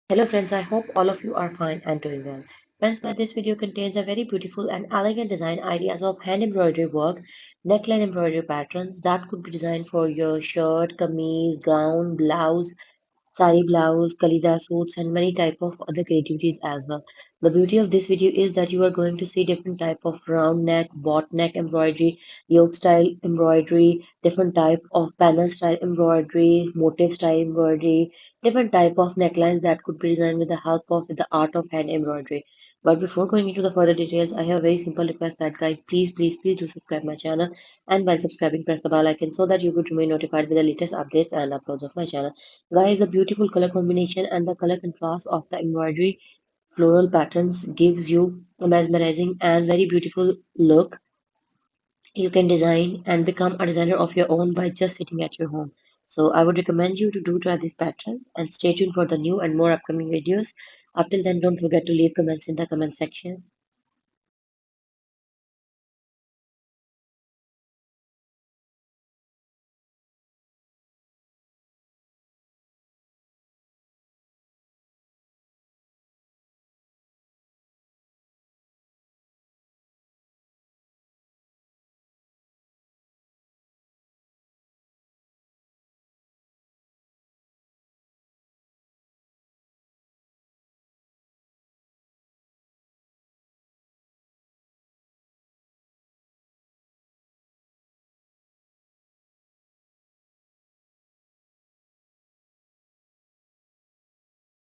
Hello friends, I hope all of you are fine and doing well. Friends, this video contains a very beautiful and elegant design ideas of hand embroidery work, neckline embroidery patterns that could be designed for your shirt, kameez, gown, blouse, sari blouse, kalida suits, and many type of other creativities as well. The beauty of this video is that you are going to see different type of round neck, bot neck embroidery, yoke style embroidery, different type of panel style embroidery, motif style embroidery, different type of necklines that could be designed with the help of the art of hand embroidery. But before going into the further details, I have a very simple request that guys, please do subscribe my channel, and by subscribing press the bell icon so that you could remain notified with the latest updates and uploads of my channel. Guys, the beautiful color combination and the color contrast of the embroidery floral patterns gives you a mesmerizing and very beautiful look. You can design and become a designer of your own by just sitting at your home. So I would recommend you to do try these patterns and stay tuned for the new and more upcoming videos. Up till then, don't forget to leave comments in the comment section.